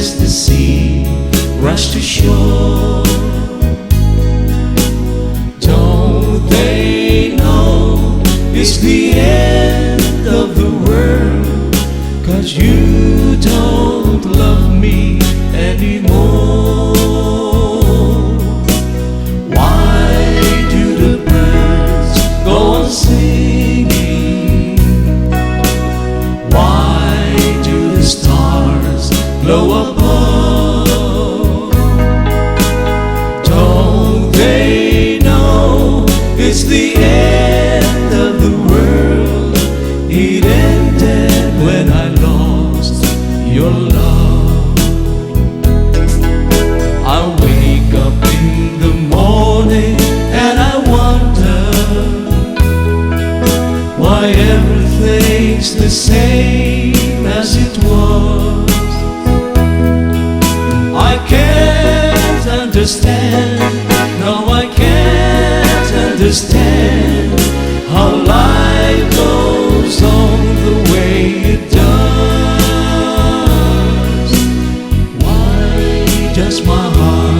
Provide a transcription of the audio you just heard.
as the sea rushed to shore. Don't they know it's the end of the world, 'cause you don't love me anymore? Why do the birds go on singing? Why do the stars glow above? Don't they know it's the end of the world? It ended when I lost your love. I wake up in the morning and I wonder why everything's the same as it was. I can't understand, no I can't understand how life goes on the way it does. Why does my heart